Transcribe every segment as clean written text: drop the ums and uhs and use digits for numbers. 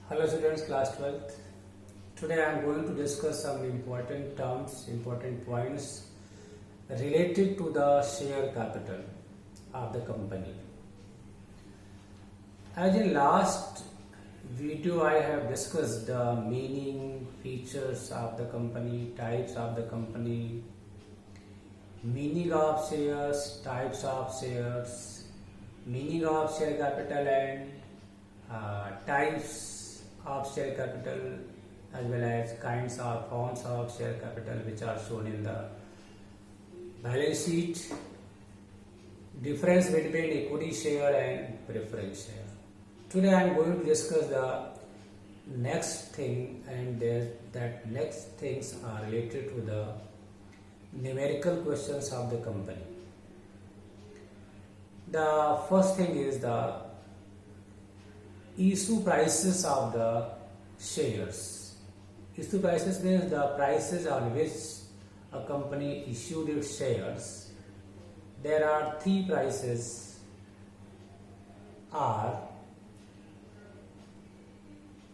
Hello students, class 12th. Today I am going to discuss some important terms, important points related to the share capital of the company. As in last video I have discussed the meaning, features of the company, types of the company, meaning of shares, types of shares, meaning of share capital and types of share capital, as well as kinds of forms of share capital which are shown in the balance sheet, difference between equity share and preference share. Today I am going to discuss the next thing, and that next things are related to the numerical questions of the company. The first thing is the issue prices of the shares. Issue prices means the prices on which a company issued its shares. There are three prices: are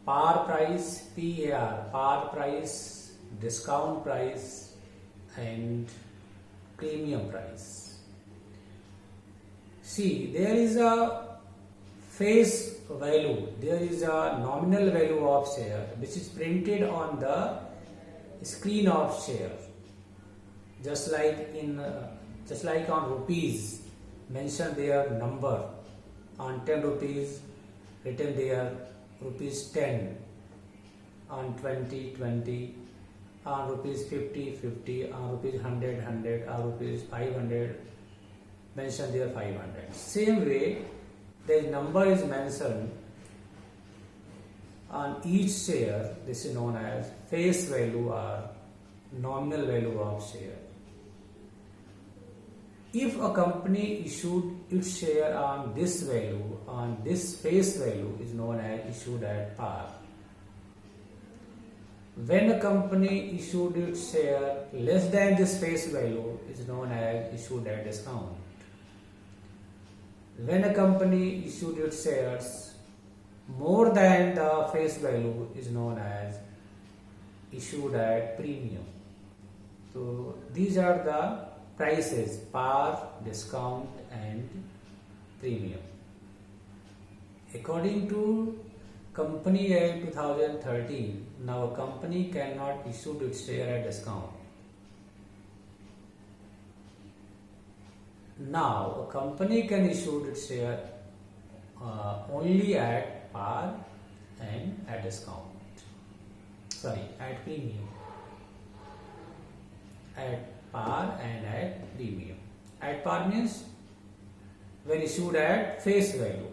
par price, PAR, par price, discount price and premium price. See, there is a face value, there is a nominal value of share which is printed on the screen of share, just like on rupees, mention their number. On 10 rupees written there rupees 10, on 20 20, on rupees 50 50, on rupees 100 100, on rupees 500 mention there 500. Same way, the number is mentioned on each share. This is known as face value or nominal value of share. If a company issued its share on this value, on this face value, is known as issued at par. When a company issued its share less than this face value, is known as issued at discount. When a company issued its shares more than the face value, is known as issued at premium. So these are the prices: par, discount and premium. According to Company Act 2013, now a company cannot issue its share at discount. Now, a company can issue its share only at par and at discount. At premium. At par and at premium. At par means when issued at face value,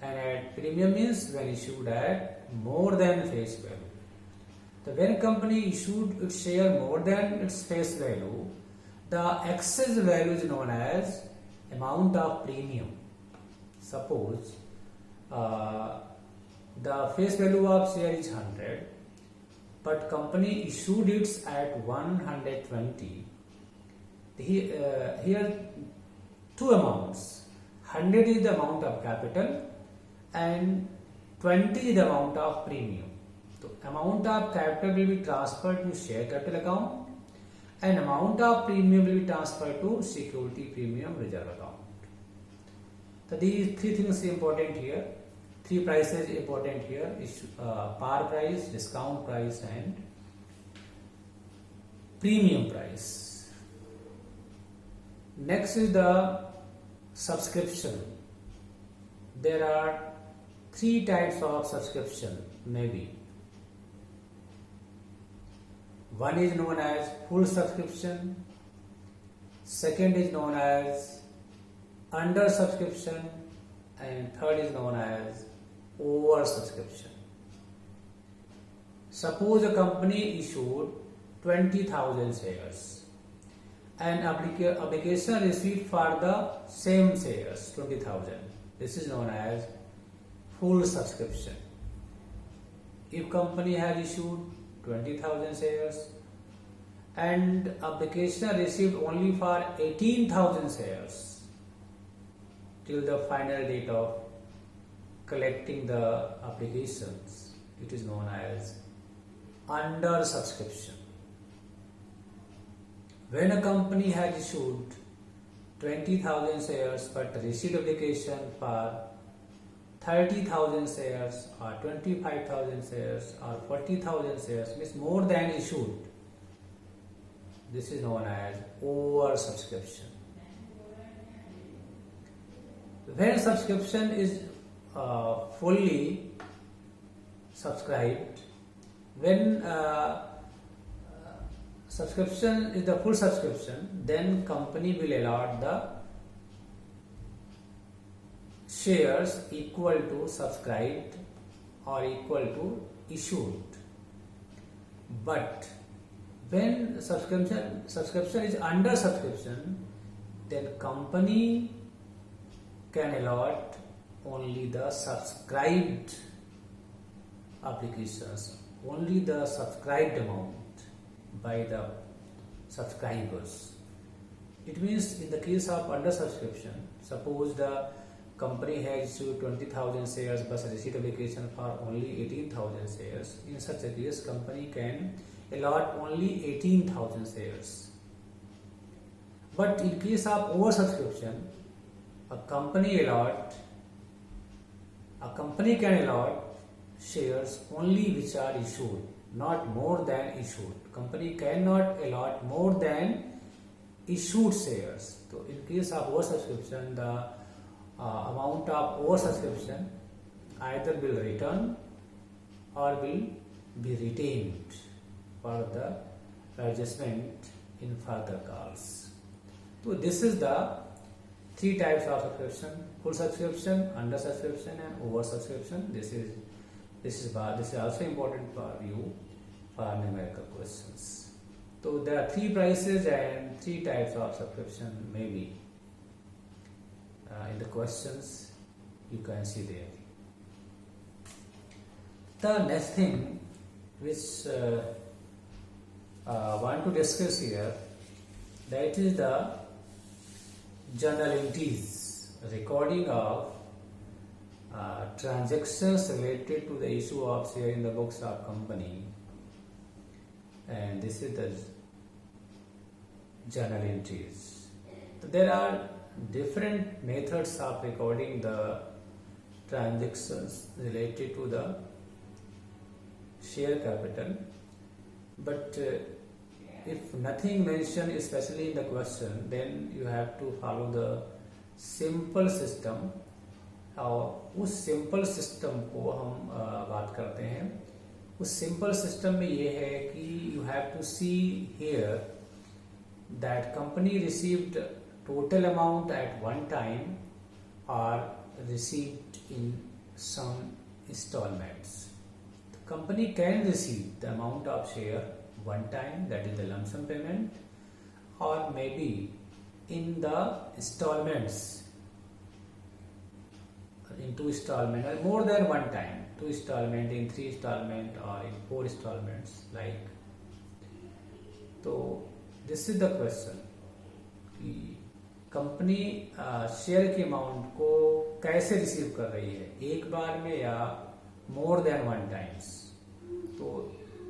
and at premium means when issued at more than face value. So when a company issued its share more than its face value, the excess value is known as amount of premium. Suppose the face value of share is 100, but company issued it at 120. Here two amounts: 100 is the amount of capital and 20 is the amount of premium. So amount of capital will be transferred to share capital account, and amount of premium will be transferred to security premium reserve account. So these three things are important here. Three prices important here: par price, discount price and premium price. Next is the subscription. There are three types of subscription maybe. One is known as full subscription, second is known as under subscription, and third is known as over subscription. Suppose a company issued 20,000 shares and application received for the same shares 20,000. This is known as full subscription. If company has issued 20,000 shares and application received only for 18,000 shares till the final date of collecting the applications, it is known as under subscription. When a company has issued 20,000 shares but received application for 30,000 shares or 25,000 shares or 40,000 shares, means more than issued, this is known as over subscription. When subscription is fully subscribed, when subscription is the full subscription, then company will allot the shares equal to subscribed or equal to issued. But when subscription is under subscription, then company can allot only the subscribed applications, only the subscribed amount by the subscribers. It means in the case of under subscription, suppose the company has issued 20,000 shares but received application for only 18,000 shares. In such a case, company can allot only 18,000 shares. But in case of oversubscription, a company can allot shares only which are issued, not more than issued. Company cannot allot more than issued shares. So in case of oversubscription, the amount of oversubscription either will return or will be retained for the adjustment in further calls. So this is the three types of subscription: full subscription, under subscription, and over subscription. This is also important for you for numerical questions. So there are three prices and three types of subscription. Maybe in the questions you can see there. The next thing which I want to discuss here, that is the journal entries, recording of transactions related to the issue of share in the books of company, and this is the journal entries. So there are different methods of recording the transactions related to the share capital, but if nothing mentioned especially in the question, then you have to follow the simple system. और उस simple system को हम बात करते हैं. उस simple system में ये है कि you have to see here that company received total amount at one time or received in some installments. The company can receive the amount of share one time, that is the lump sum payment, or maybe in the installments, in 2 installments, or more than one time, 2 installment, in 3 installment, or in 4 installments, like. So this is the question कि company share के amount को कैसे receive कर रही है, एक बार में या मोर देन वन टाइम्स. तो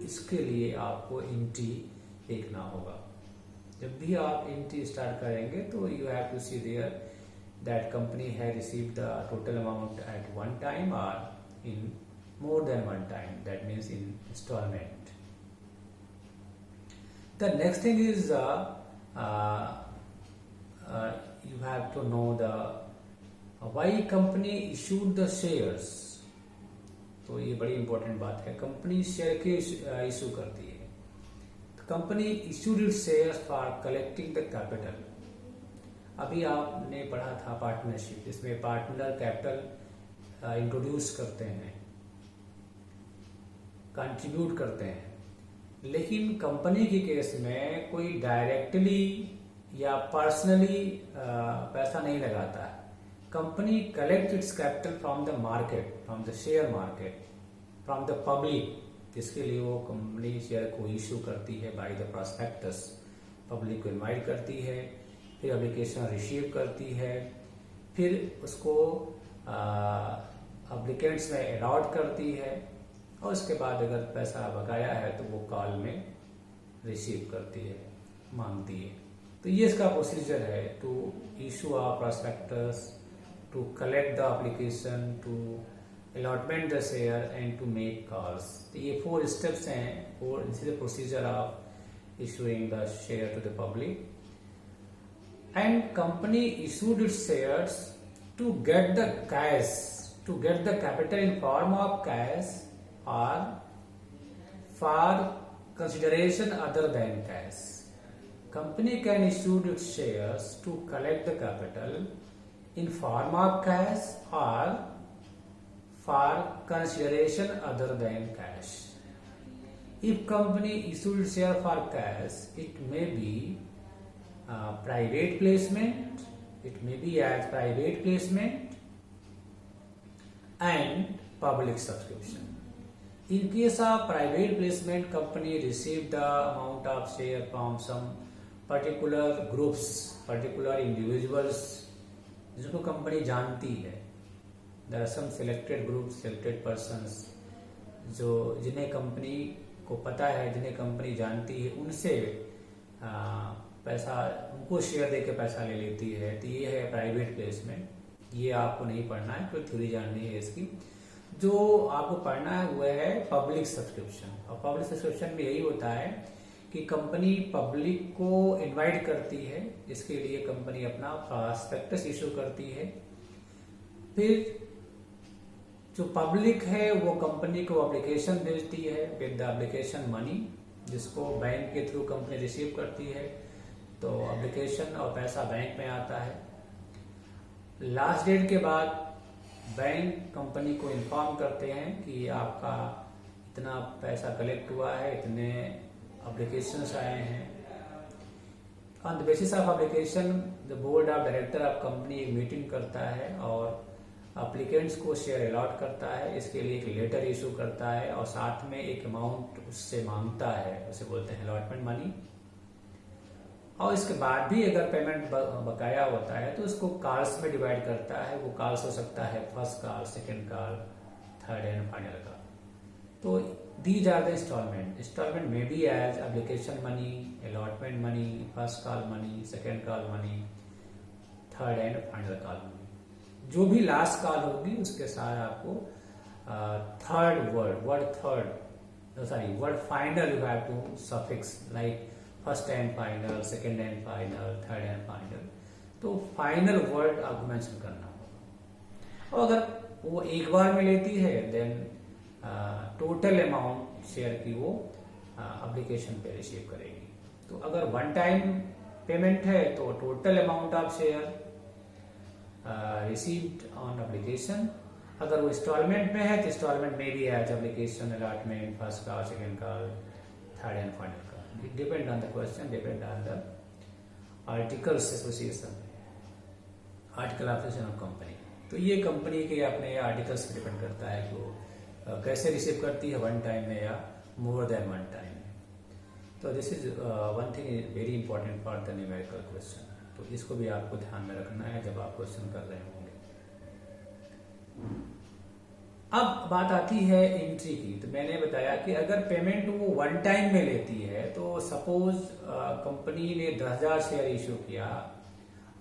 इसके लिए आपको एंट्री लिखना होगा. जब भी आप एंट्री स्टार्ट करेंगे तो you have to see there that company है receive the total amount at one time और in more than one time, that means in instalment. The next thing is you have to know the why company issued the shares. तो ये बड़ी important बात है. Company share के issue करती है. Company issued its shares for collecting the capital. अभी आपने पढ़ा था पार्टनरशिप, इसमें पार्टनर कैपिटल इंट्रोड्यूस करते हैं, कंट्रीब्यूट करते हैं. लेकिन कंपनी के केस में कोई डायरेक्टली या पर्सनली पैसा नहीं लगाता है. Company collect it's capital from the market, from the share market, from the public, जिसके लिए वो कंपनी शेयर को इशू करती है बाय द प्रोस्पेक्टस. पब्लिक को इनवाइट करती है, फिर एप्लीकेशन रिसीव करती है, फिर उसको एप्लीकेंट्स में अलॉट करती है और उसके बाद अगर पैसा बकाया है तो वो कॉल में रिसीव करती है, मांगती है। तो ये इसका प्रोसीजर है to issue a prospectus, to collect the application, to allotment the share and to make calls. तो ये 4 स्टेप्स हैं और this is the procedure of issuing the share to the public. And company issued its shares to get the cash, to get the capital in form of cash or for consideration other than cash. Company can issue its shares to collect the capital in form of cash or for consideration other than cash. If company issued share for cash, it may be private placement. It may be as private placement and public subscription. In case of private placement, company received the amount of share from some particular groups, particular individuals, जिसको company जानती है। There are some selected groups, selected persons, जो जिन्हें company को पता है, जिन्हें company जानती है, उनसे पैसा, उनको शेयर देके पैसा ले लेती है। तो ये है प्राइवेट प्लेसमेंट। ये आपको नहीं पढ़ना है, कोई थ्योरी जाननी है इसकी। जो आपको पढ़ना है वो है पब्लिक सब्सक्रिप्शन। और पब्लिक सब्सक्रिप्शन में यही होता है कि कंपनी पब्लिक को इनवाइट करती है, इसके लिए कंपनी अपना प्रॉस्पेक्टस इशू करती है। फिर जो पब्लिक है वो कंपनी को एप्लीकेशन भेजती है विद द एप्लीकेशन मनी, जिसको बैंक के थ्रू कंपनी रिसीव करती है। तो एप्लीकेशन और पैसा बैंक में आता है। लास्ट डेट के बाद बैंक कंपनी को इन्फॉर्म करते हैं कि आपका इतना पैसा कलेक्ट हुआ है, इतने एप्लीकेशंस आए हैं। On the basis of application the board of director of company एक मीटिंग करता है और एप्लीकेंट्स को शेयर अलॉट करता है। इसके लिए एक लेटर इशू करता है और साथ में एक अमाउंट उससे मांगता है, उसे बोलते हैं अलॉटमेंट मनी। और इसके बाद भी अगर पेमेंट बकाया होता है तो उसको कॉल्स में डिवाइड करता है। वो कॉल्स हो सकता है first call, second call, third and final call. तो these are the installment. Installment में be as application money, allotment money, first call money, second call money, third and final call money. जो भी लास्ट कॉल होगी उसके साथ आपको third word final you have to suffix, like first and final, second and final, third and final. तो final word आपको मेंशन करना होगा। और अगर वो एक बार में लेती है देन टोटल अमाउंट शेयर की वो एप्लीकेशन पे रिसीव करेगी। तो अगर वन टाइम पेमेंट है तो total amount of share received on application. अगर वो इंस्टॉलमेंट में है तो इंस्टॉलमेंट में भी as application, allotment, first call, second call, third and final call. It depend on the question, depend on the articles association, article association of company। तो ये company के अपने आर्टिकल्स पे डिपेंड करता है कि वो कैसे रिसीव करती है, वन टाइम में या मोर देन वन टाइम में। तो this is one thing is very important for the numerical question. तो इसको भी आपको ध्यान में रखना है जब आप क्वेश्चन कर रहे होंगे। अब बात आती है एंट्री की। तो मैंने बताया कि अगर पेमेंट वो वन टाइम में लेती है तो सपोज कंपनी ने 10,000 शेयर इश्यू किया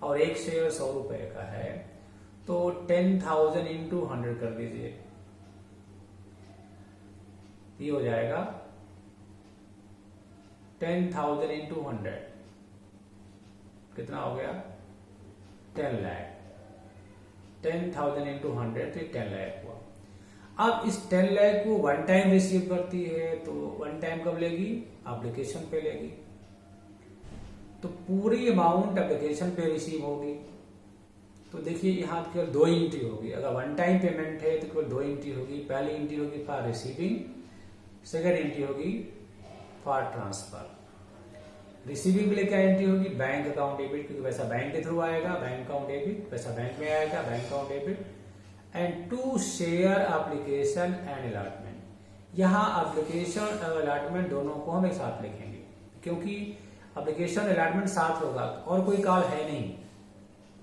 और एक शेयर 100 रुपए का है, तो 10,000 इंटू 100 कर दीजिए। ये हो जाएगा 10,000 इंटू 100 कितना हो गया? 10 लाख। 10,000 इंटू 100 तो 10 लाख हुआ। अब इस 10 लाख को वन टाइम रिसीव करती है तो वन टाइम कब लेगी? एप्लीकेशन पे लेगी। तो पूरी अमाउंट एप्लीकेशन पे रिसीव होगी। तो देखिए यहाँ केवल 2 एंट्री होगी। अगर वन टाइम पेमेंट है तो केवल 2 एंट्री होगी। पहली एंट्री होगी फॉर रिसीविंग, सेकेंड एंट्री होगी फॉर ट्रांसफर। रिसीविंग के लिए क्या एंट्री होगी? बैंक अकाउंट डेबिट, क्योंकि पैसा बैंक के थ्रू आएगा, बैंक अकाउंट डेबिट, पैसा बैंक में आएगा, bank account debit. And to share application and allotment. यहाँ एप्लीकेशन और अलॉटमेंट दोनों को हम एक साथ लिखेंगे, क्योंकि एप्लीकेशन अलॉटमेंट साथ होगा और कोई कॉल है नहीं।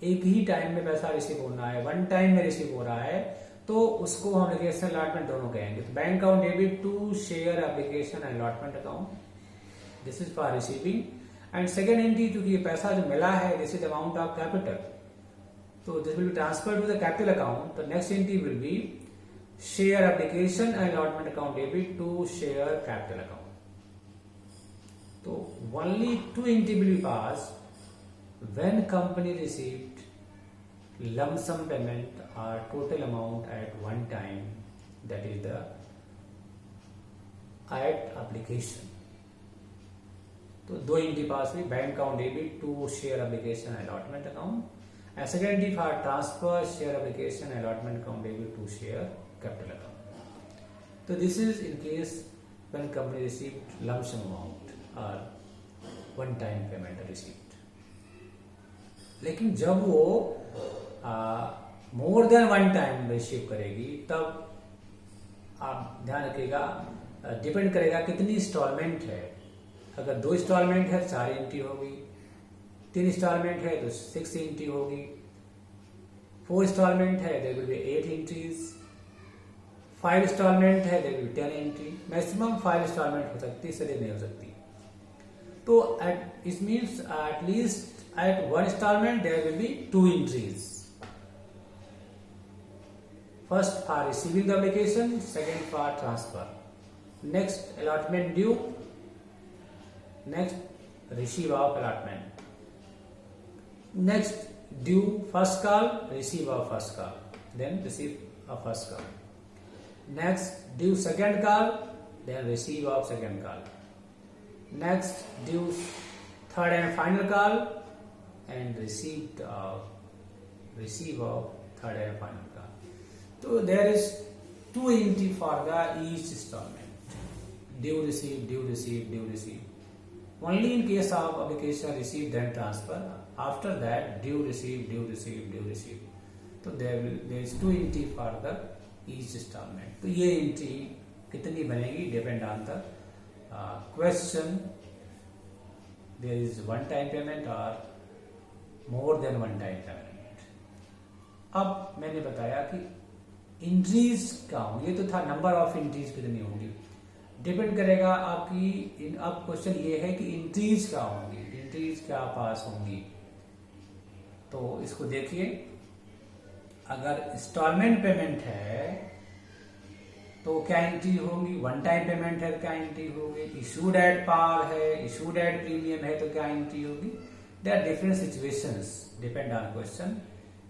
एक ही टाइम में पैसा रिसीव होना है, वन टाइम में रिसीव हो रहा है, तो उसको हम एप्लीकेशन अलॉटमेंट दोनों कहेंगे। तो bank account debit to share application allotment account, this is for receiving. And second entry, क्योंकि ये पैसा जो मिला है this is amount of capital, तो this will be transfer to the capital account. तो next entry will be share application and allotment account debit to share capital account. तो only two entry will be passed when company received lump sum payment or total amount at one time, that is the at application. तो दो entry pass हुई, bank account debit to share application allotment account, and second entry for transfer share application allotment account debit to share capital account. तो this is in case when company received lump sum amount और one time payment received. लेकिन जब वो more than one time receive करेगी तब आप ध्यान रखिएगा, डिपेंड करेगा कितनी इंस्टॉलमेंट है। अगर 2 इंस्टॉलमेंट है 4 एंट्री होगी, 3 इंस्टॉलमेंट है तो 6 एंट्री होगी, 4 इंस्टॉलमेंट है there will be 8 entries, 5 installment है there will be 10 entry. Maximum 5 installment हो सकती है, इससे नहीं हो सकती। तो it means at least at one installment there will be 2 entries. First for receiving the application, second for transfer. Next allotment due, next receive of allotment. Next due first call, receive of first call, then receive of first call. Next due second call, then receive of second call. Next due third and final call and receive of third and final call. So there is 2 entry for the each installment, due receive, due receive, due receive. Only in case of application receive then transfer, after that due receive, due receive, due receive. So there is 2 entry for the each installment. तो ये entry कितनी बनेगी depend on the question, there is one time payment or more than one time payment. अब मैंने बताया कि entries क्या होंगी, ये तो था नंबर ऑफ इंट्रीज कितनी होंगी, डिपेंड करेगा आपकी। अब क्वेश्चन ये है कि इंट्रीज क्या होंगी, इंट्रीज क्या पास होंगी। तो इसको देखिए, अगर इंस्टॉलमेंट पेमेंट है तो क्या एंट्री होगी, वन टाइम पेमेंट है तो क्या एंट्री होगी, इशूड एट पार है, इशूड एट प्रीमियम है तो क्या एंट्री होगी। There are different situations, depend on question.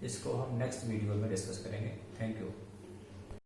इसको हम नेक्स्ट वीडियो में डिस्कस करेंगे। Thank you.